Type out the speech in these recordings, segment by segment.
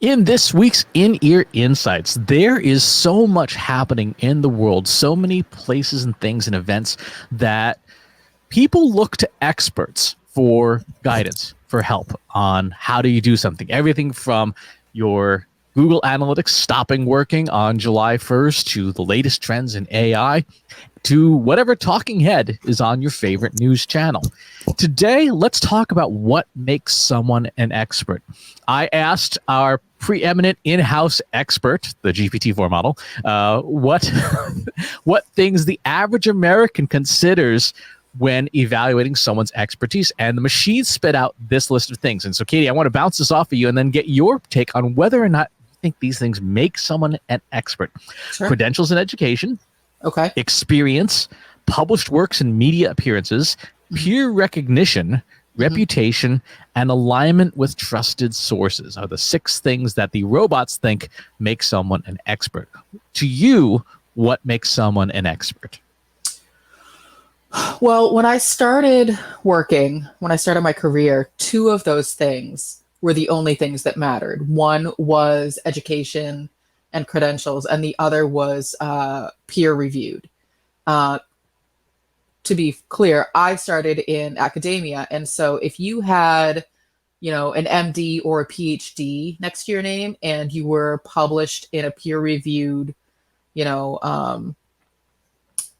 In this week's In-Ear Insights, there is so much happening in the world, so many places and things and events that people look to experts for guidance, for help on how do you do something. Everything from your Google Analytics stopping working on July 1st to the latest trends in AI to whatever talking head is on your favorite news channel. Today, let's talk about what makes someone an expert. I asked our preeminent in-house expert, the GPT-4 model, what what things the average American considers when evaluating someone's expertise, and the machine spit out this list of things. And so, Katie, I want to bounce this off of you and then get your take on whether or not you think these things make someone an expert. Sure. Credentials in education, okay, experience, published works and media appearances, peer recognition, reputation, and alignment with trusted sources are the 6 things that the robots think make someone an expert. To you, what makes someone an expert? Well, when I started my career, 2 of those things were the only things that mattered. One was education and credentials, and the other was peer reviewed. To be clear, I started in academia, and so if you had, an MD or a PhD next to your name, and you were published in a peer reviewed,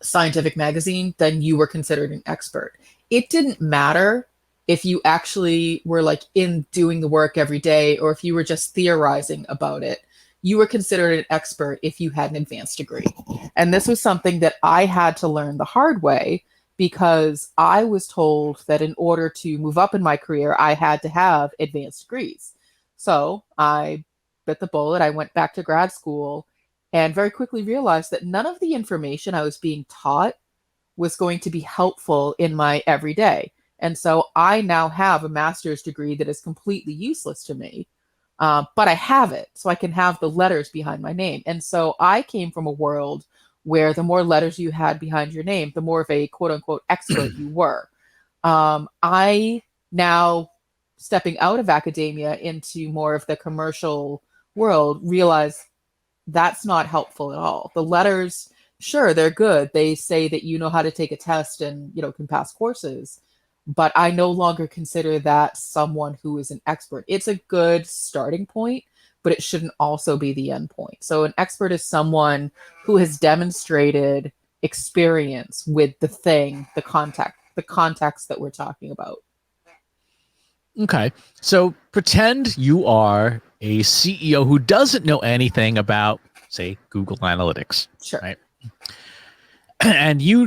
scientific magazine, then you were considered an expert. It didn't matter if you actually were in doing the work every day, or if you were just theorizing about it. You were considered an expert if you had an advanced degree. And this was something that I had to learn the hard way, because I was told that in order to move up in my career, I had to have advanced degrees. So I bit the bullet. I went back to grad school and very quickly realized that none of the information I was being taught was going to be helpful in my everyday. And so I now have a master's degree that is completely useless to me. But I have it, so I can have the letters behind my name. And so I came from a world where the more letters you had behind your name, the more of a quote unquote expert you were. I now, stepping out of academia into more of the commercial world, realize that's not helpful at all. The letters, sure, they're good. They say that you know how to take a test and, can pass courses. But I no longer consider that someone who is an expert. It's a good starting point, but it shouldn't also be the end point. So an expert is someone who has demonstrated experience with the thing, the context that we're talking about. Okay. So pretend you are a CEO who doesn't know anything about, say, Google Analytics. Sure. Right? And you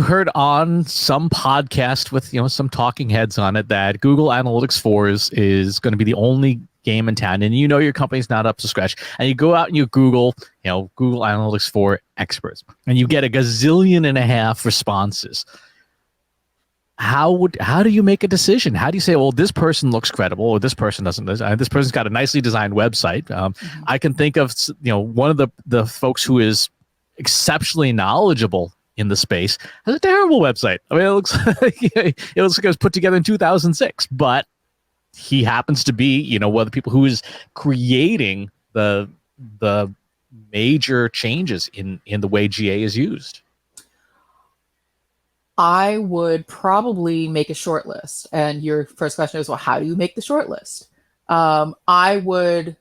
heard on some podcast with some talking heads on it that Google Analytics 4 is going to be the only game in town, and your company's not up to scratch, and you go out and you Google Google Analytics 4 experts, and you get a gazillion and a half responses. How do you make a decision? How do you say, well, this person looks credible, or this person doesn't? This person's got a nicely designed website. I can think of one of the folks who is exceptionally knowledgeable in the space has a terrible website. I mean, it looks like it was put together in 2006, but he happens to be, one of the people who is creating the major changes in the way GA is used. I would probably make a short list. And your first question is, well, how do you make the short list? I would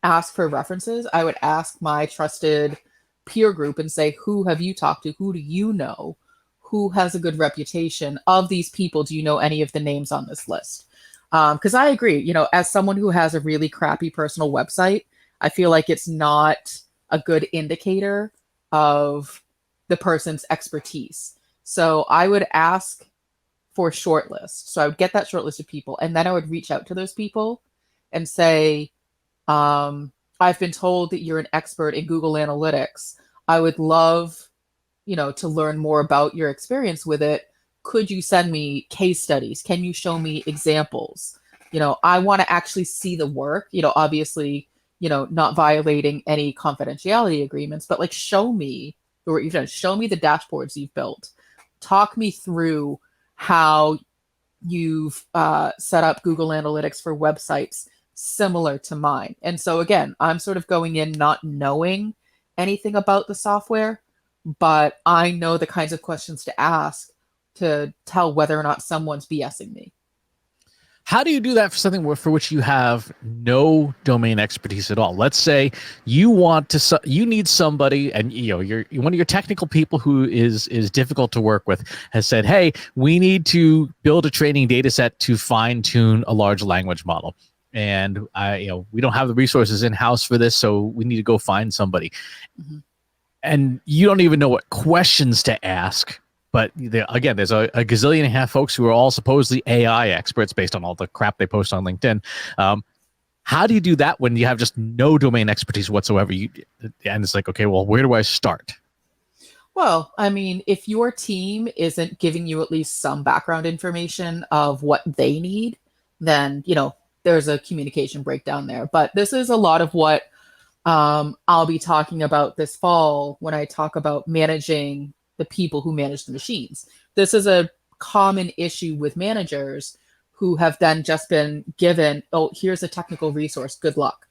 ask for references. I would ask my trusted peer group and say, who have you talked to? Who do you know? Who has a good reputation? Of these people, do you know any of the names on this list? Because I agree, as someone who has a really crappy personal website, I feel like it's not a good indicator of the person's expertise. So I would ask for a short list. So I would get that short list of people, and then I would reach out to those people and say, I've been told that you're an expert in Google Analytics. I would love, to learn more about your experience with it. Could you send me case studies? Can you show me examples? I want to actually see the work, obviously, not violating any confidentiality agreements, but show me what you've done. Show me the dashboards you've built. Talk me through how you've set up Google Analytics for websites similar to mine. And so again, I'm sort of going in not knowing anything about the software, but I know the kinds of questions to ask to tell whether or not someone's BSing me. How do you do that for something for which you have no domain expertise at all? Let's say you want to, you need somebody, and you're one of your technical people who is difficult to work with has said, "Hey, we need to build a training data set to fine tune a large language model." And we don't have the resources in house for this, so we need to go find somebody. Mm-hmm. And you don't even know what questions to ask. But again, there's a gazillion and a half folks who are all supposedly AI experts based on all the crap they post on LinkedIn. How do you do that when you have just no domain expertise whatsoever? And it's like, okay, well, where do I start? Well, I mean, if your team isn't giving you at least some background information of what they need, then, there's a communication breakdown there. But this is a lot of what I'll be talking about this fall when I talk about managing the people who manage the machines. This is a common issue with managers who have then just been given, oh, here's a technical resource, good luck.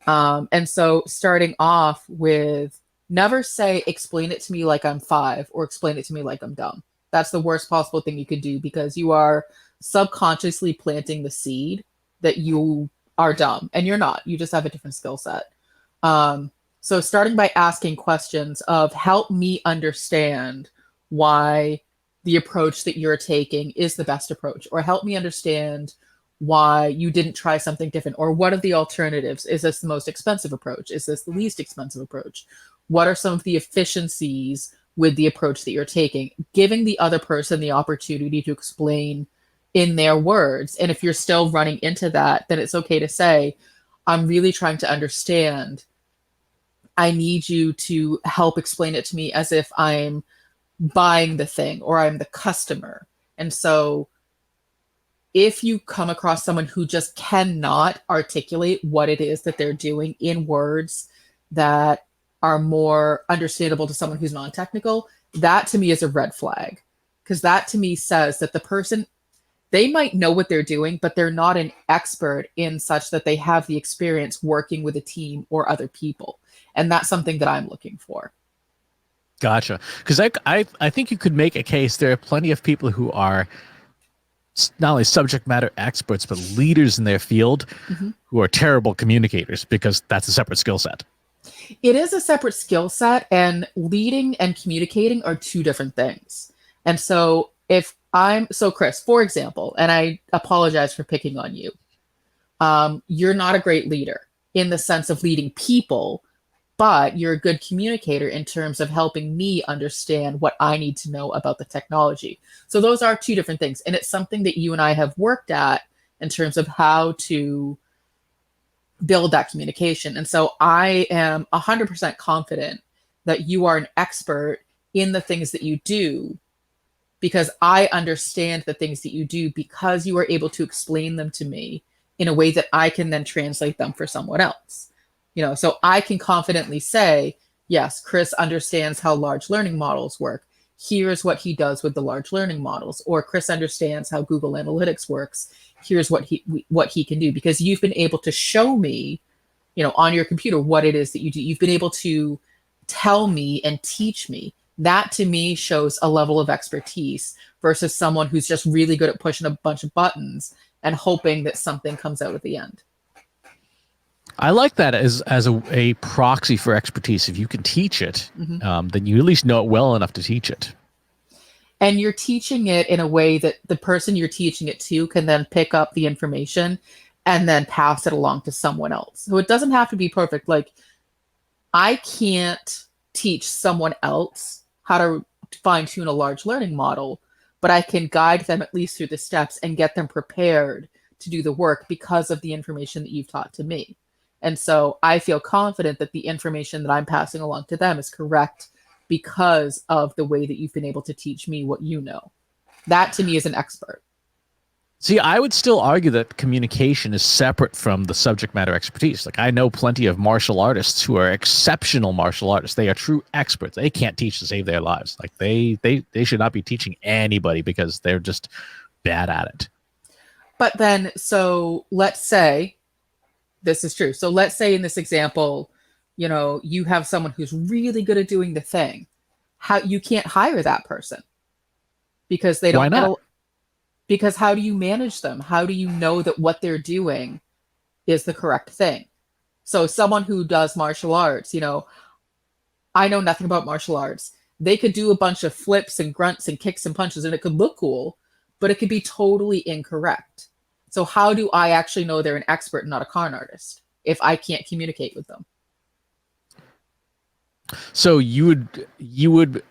And so starting off with never say, explain it to me like I'm 5 or explain it to me like I'm dumb. That's the worst possible thing you could do because you are subconsciously planting the seed that you are dumb, and you're not. You just have a different skill set. So starting by asking questions of help me understand why the approach that you're taking is the best approach, or help me understand why you didn't try something different, or what are the alternatives? Is this the most expensive approach? Is this the least expensive approach? What are some of the efficiencies with the approach that you're taking? Giving the other person the opportunity to explain in their words. And if you're still running into that, then it's okay to say, I'm really trying to understand. I need you to help explain it to me as if I'm buying the thing or I'm the customer. And so if you come across someone who just cannot articulate what it is that they're doing in words that are more understandable to someone who's non-technical, that to me is a red flag. Because that to me says that the person, they might know what they're doing, but they're not an expert in such that they have the experience working with a team or other people. And that's something that I'm looking for. Gotcha. Because I think you could make a case. There are plenty of people who are not only subject matter experts, but leaders in their field who are terrible communicators because that's a separate skill set. It is a separate skill set, and leading and communicating are two different things. And so Chris, for example, and I apologize for picking on you, you're not a great leader in the sense of leading people, but you're a good communicator in terms of helping me understand what I need to know about the technology. So those are two different things. And it's something that you and I have worked at in terms of how to build that communication. And so I am 100% confident that you are an expert in the things that you do because I understand the things that you do because you are able to explain them to me in a way that I can then translate them for someone else. So I can confidently say, yes, Chris understands how large learning models work. Here's what he does with the large learning models. Or Chris understands how Google Analytics works. Here's what he can do. Because you've been able to show me, on your computer what it is that you do. You've been able to tell me and teach me. That to me shows a level of expertise versus someone who's just really good at pushing a bunch of buttons and hoping that something comes out at the end. I like that as a proxy for expertise. If you can teach it, then you at least know it well enough to teach it. And you're teaching it in a way that the person you're teaching it to can then pick up the information and then pass it along to someone else. So it doesn't have to be perfect. Like, I can't teach someone else how to fine-tune a large learning model, but I can guide them at least through the steps and get them prepared to do the work because of the information that you've taught to me. And so I feel confident that the information that I'm passing along to them is correct because of the way that you've been able to teach me what you know. That to me is an expert. See, I would still argue that communication is separate from the subject matter expertise. Like, I know plenty of martial artists who are exceptional martial artists. They are true experts. They can't teach to save their lives. Like, they should not be teaching anybody because they're just bad at it. But then, so let's say This is true. So let's say in this example, you have someone who's really good at doing the thing. How you can't hire that person because they Why don't get not? a because how do you manage them? How do you know that what they're doing is the correct thing? So someone who does martial arts, I know nothing about martial arts. They could do a bunch of flips and grunts and kicks and punches and it could look cool, but it could be totally incorrect. So how do I actually know they're an expert and not a con artist if I can't communicate with them? So you would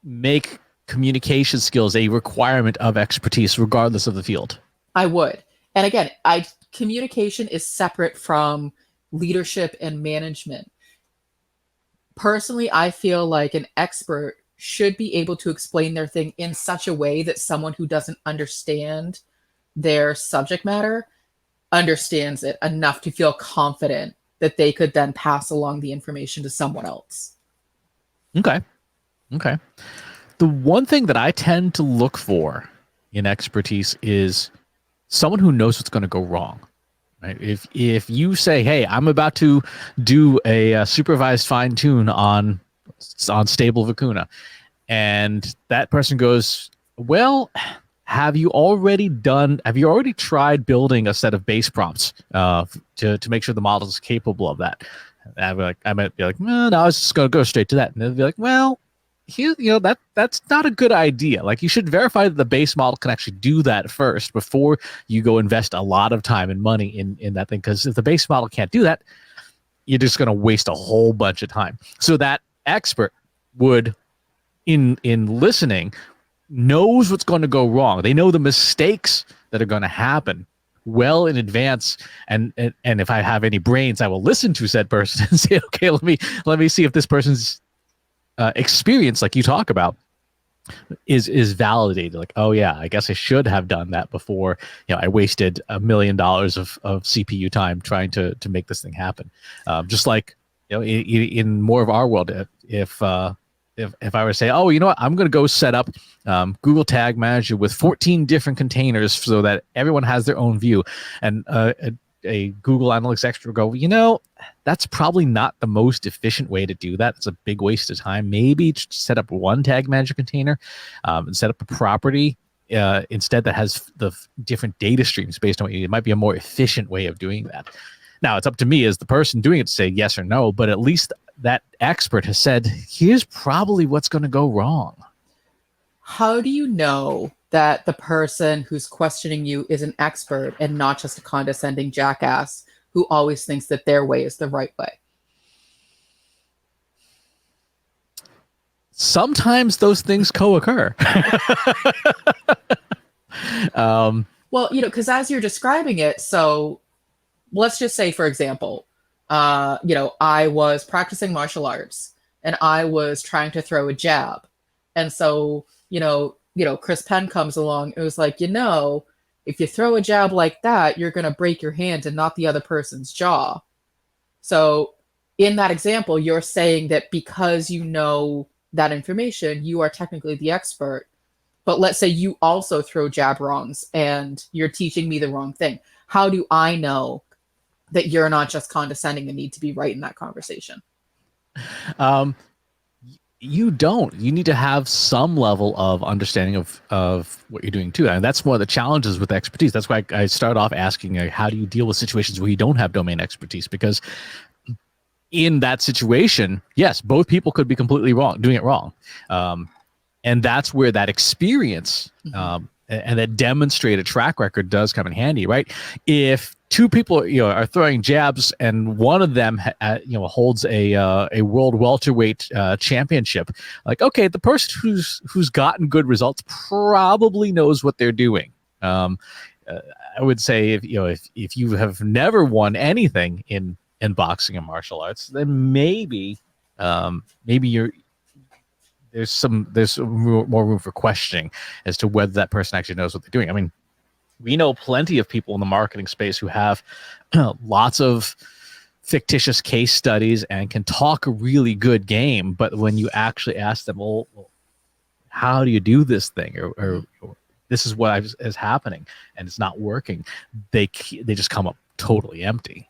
make communication skills a requirement of expertise regardless of the field. I would. And again, I communication is separate from leadership and management. Personally, I feel like an expert should be able to explain their thing in such a way that someone who doesn't understand their subject matter understands it enough to feel confident that they could then pass along the information to someone else. Okay. Okay. The one thing that I tend to look for in expertise is someone who knows what's going to go wrong. Right? If you say, "Hey, I'm about to do a supervised fine tune on stable vicuna," and that person goes, "Well, have you already tried building a set of base prompts to make sure the model is capable of that?" I might be like, "No, I was just going to go straight to that," and they'll be like, "Well, that's not a good idea. Like, you should verify that the base model can actually do that first before you go invest a lot of time and money in that thing, because if the base model can't do that, you're just going to waste a whole bunch of time." So that expert would, in listening, knows what's going to go wrong. They know the mistakes that are going to happen well in advance, and if I have any brains, I will listen to said person and say, "Okay, let me see if this person's experience, like you talk about, is validated." Like, oh yeah, I guess I should have done that before. I wasted $1 million of CPU time trying to make this thing happen. Just like, in more of our world, if I were to say, "Oh, you know what, I'm going to go set up Google Tag Manager with 14 different containers so that everyone has their own view," and a Google Analytics expert would go, "That's probably not the most efficient way to do that. It's a big waste of time. Maybe just set up one Tag Manager container and set up a property instead that has the different data streams based on what you need. It might be a more efficient way of doing that." Now, it's up to me as the person doing it to say yes or no, but at least that expert has said, "Here's probably what's going to go wrong." How do you know that the person who's questioning you is an expert and not just a condescending jackass who always thinks that their way is the right way? Sometimes those things co-occur. Well, because as you're describing it, so let's just say, for example, I was practicing martial arts and I was trying to throw a jab. And so, Chris Penn comes along. It was like, if you throw a jab like that, you're going to break your hand and not the other person's jaw. So in that example, you're saying that because you know that information, you are technically the expert. But let's say you also throw jab wrongs and you're teaching me the wrong thing. How do I know that you're not just condescending and need to be right in that conversation? um, you don't. You need to have some level of understanding of what you're doing too, and that's one of the challenges with expertise. That's why I start off asking, how do you deal with situations where you don't have domain expertise? Because in that situation, yes, both people could be completely wrong, doing it wrong, and that's where that experience and that demonstrated track record does come in handy, right? If two people are throwing jabs and one of them holds a world welterweight championship, like, okay, the person who's gotten good results probably knows what they're doing. I would say if you have never won anything in boxing and martial arts, then maybe you're there's more room for questioning as to whether that person actually knows what they're doing. I mean, we know plenty of people in the marketing space who have lots of fictitious case studies and can talk a really good game, but when you actually ask them, well, how do you do this thing, or this is what is happening and it's not working, they just come up totally empty.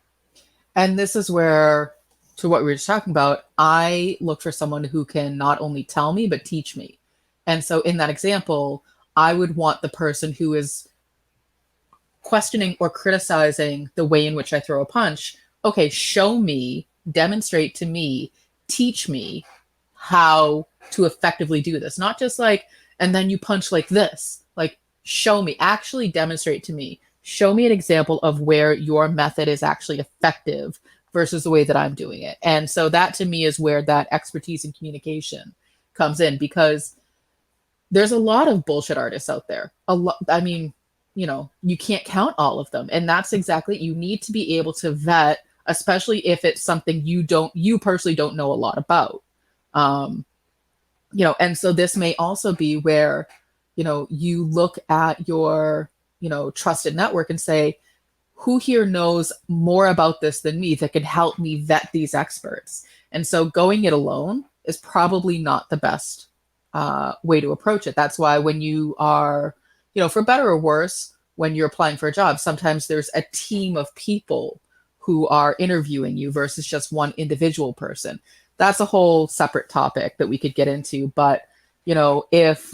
And this is where, to what we were just talking about, I look for someone who can not only tell me, but teach me. And so in that example, I would want the person who is questioning or criticizing the way in which I throw a punch. Okay, show me, demonstrate to me, teach me how to effectively do this. Not just like, and then you punch like this. Like, show me, actually demonstrate to me. Show me an example of where your method is actually effective versus the way that I'm doing it. And so that to me is where that expertise in communication comes in, because there's a lot of bullshit artists out there. A lot, I mean, you can't count all of them. And that's exactly, you need to be able to vet, especially if it's something you personally don't know a lot about. Um, and so this may also be where, you look at your, trusted network and say, who here knows more about this than me that can help me vet these experts? And so going it alone is probably not the best way to approach it. That's why when you are, for better or worse, when you're applying for a job, sometimes there's a team of people who are interviewing you versus just one individual person. That's a whole separate topic that we could get into. But, if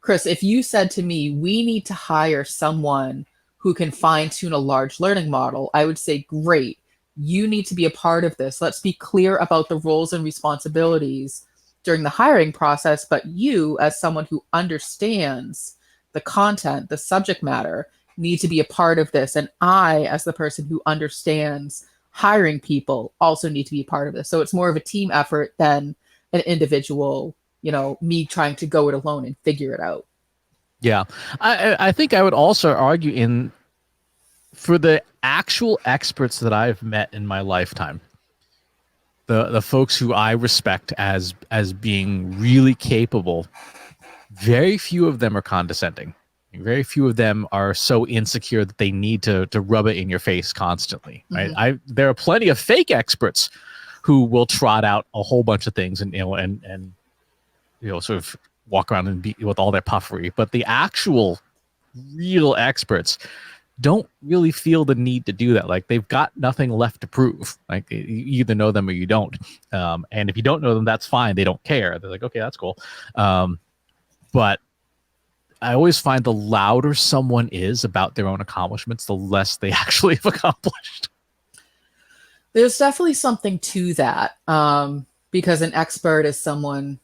Chris, if you said to me, we need to hire someone who can fine tune a large learning model, I would say, great, you need to be a part of this. Let's be clear about the roles and responsibilities during the hiring process. But you, as someone who understands the content, the subject matter, need to be a part of this. And I, as the person who understands hiring people, also need to be a part of this. So it's more of a team effort than an individual, me trying to go it alone and figure it out. Yeah. I think I would also argue for the actual experts that I've met in my lifetime, the folks who I respect as being really capable, very few of them are condescending. Very few of them are so insecure that they need to rub it in your face constantly, right? Mm-hmm. There are plenty of fake experts who will trot out a whole bunch of things and sort of walk around and be with all their puffery, but the actual real experts don't really feel the need to do that. Like, they've got nothing left to prove. Like, you either know them or you don't. And if you don't know them, that's fine. They don't care. They're like, okay, that's cool. But I always find the louder someone is about their own accomplishments, the less they actually have accomplished. There's definitely something to that, because an expert is someone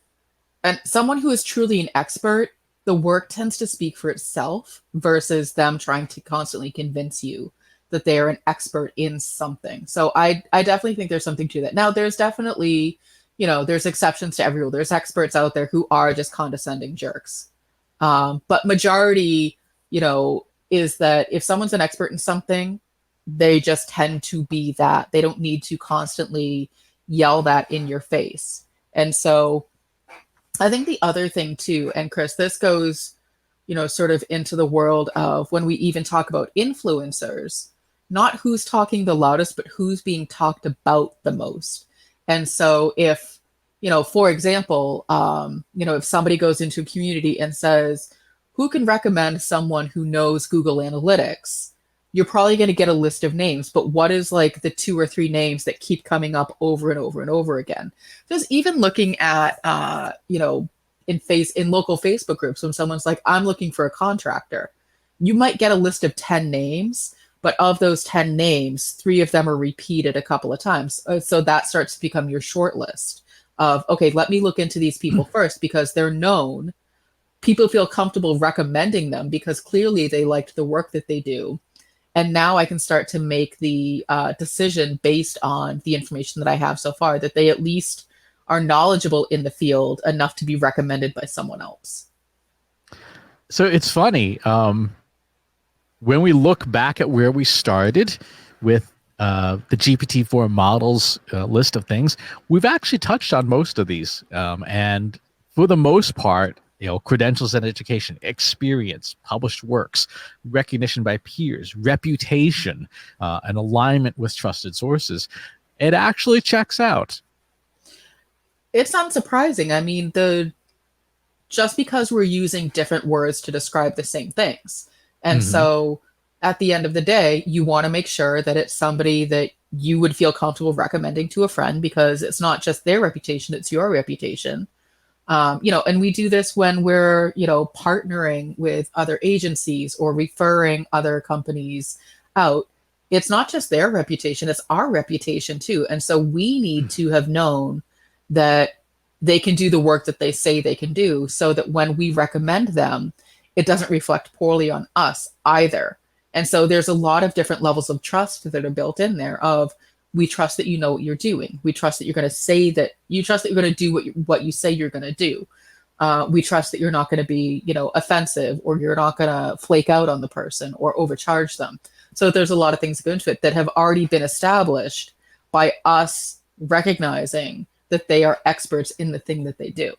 who is truly an expert. The work tends to speak for itself versus them trying to constantly convince you that they are an expert in something. So I definitely think there's something to that. Now, there's definitely, there's exceptions to every rule. There's experts out there who are just condescending jerks. But majority, is that if someone's an expert in something, they just tend to be that. They don't need to constantly yell that in your face. And so I think the other thing too, and Chris, this goes, sort of into the world of when we even talk about influencers, not who's talking the loudest, but who's being talked about the most. And so if, for example, if somebody goes into a community and says, who can recommend someone who knows Google Analytics? You're probably going to get a list of names, but what is like the 2 or 3 names that keep coming up over and over and over again? Just even looking at, in local Facebook groups, when someone's like, I'm looking for a contractor, you might get a list of 10 names, but of those 10 names, 3 of them are repeated a couple of times. So that starts to become your short list of, okay, let me look into these people first because they're known. People feel comfortable recommending them because clearly they liked the work that they do. And now I can start to make the decision based on the information that I have so far, that they at least are knowledgeable in the field enough to be recommended by someone else. So it's funny. When we look back at where we started with the GPT-4 models list of things, we've actually touched on most of these. And for the most part, credentials and education, experience, published works, recognition by peers, reputation, and alignment with trusted sources. It actually checks out. It's not surprising. I mean, just because we're using different words to describe the same things. And so at the end of the day, you want to make sure that it's somebody that you would feel comfortable recommending to a friend, because it's not just their reputation, it's your reputation. And we do this when we're, partnering with other agencies or referring other companies out. It's not just their reputation, it's our reputation too. And so we need to have known that they can do the work that they say they can do, so that when we recommend them, it doesn't reflect poorly on us either. And so there's a lot of different levels of trust that are built in there of, we trust that you know what you're doing. We trust that you're going to say that you trust that you're going to do what you say you're going to do. We trust that you're not going to be, offensive, or you're not going to flake out on the person or overcharge them. So there's a lot of things that go into it that have already been established by us recognizing that they are experts in the thing that they do.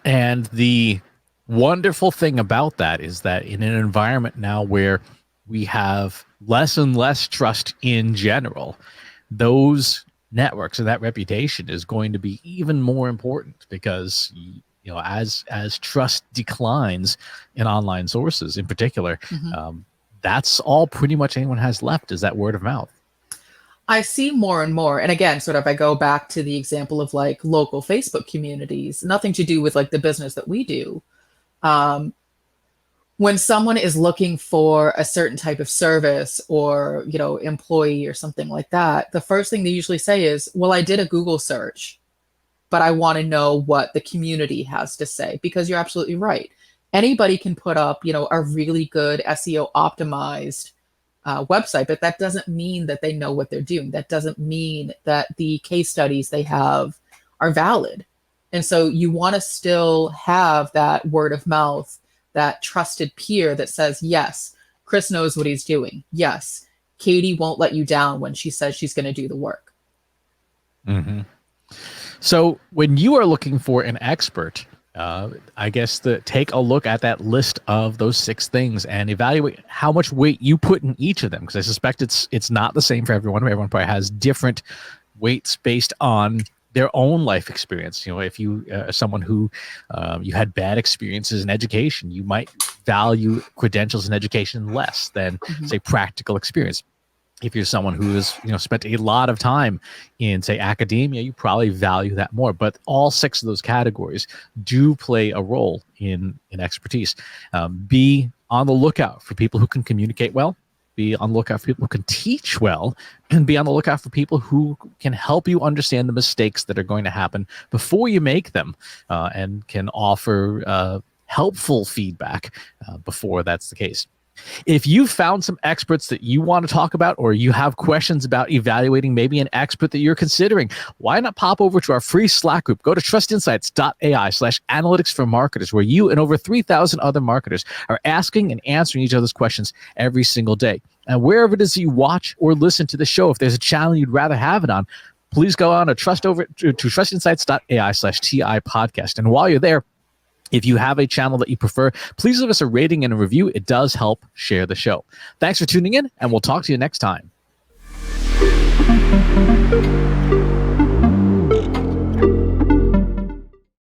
And the wonderful thing about that is that in an environment now where we have less and less trust in general, those networks and that reputation is going to be even more important, because as trust declines in online sources in particular, that's all pretty much anyone has left, is that word of mouth. I see more and more, and again, sort of, I go back to the example of like local Facebook communities, nothing to do with like the business that we do. When someone is looking for a certain type of service or, employee or something like that, the first thing they usually say is, well, I did a Google search, but I want to know what the community has to say. Because you're absolutely right. Anybody can put up, a really good SEO optimized website, but that doesn't mean that they know what they're doing. That doesn't mean that the case studies they have are valid. And so you want to still have that word of mouth, that trusted peer that says, yes, Chris knows what he's doing. Yes, Katie won't let you down when she says she's going to do the work. Mm-hmm. So when you are looking for an expert, I guess take a look at that list of those 6 things and evaluate how much weight you put in each of them, because I suspect it's not the same for everyone. Everyone probably has different weights based on their own life experience. If you are someone who you had bad experiences in education, you might value credentials in education less than say practical experience. If you're someone who has spent a lot of time in say academia, you probably value that more. But all 6 of those categories do play a role in expertise. Be on the lookout for people who can communicate well. Be on the lookout for people who can teach well, and be on the lookout for people who can help you understand the mistakes that are going to happen before you make them, and can offer helpful feedback before that's the case. If you found some experts that you want to talk about, or you have questions about evaluating maybe an expert that you're considering, why not pop over to our free Slack group? Go to trustinsights.ai/analytics for marketers, where you and over 3,000 other marketers are asking and answering each other's questions every single day. And wherever it is you watch or listen to the show, if there's a channel you'd rather have it on, please go on to trustinsights.ai/TI podcast. And while you're there, if you have a channel that you prefer, please leave us a rating and a review. It does help share the show. Thanks for tuning in, and we'll talk to you next time.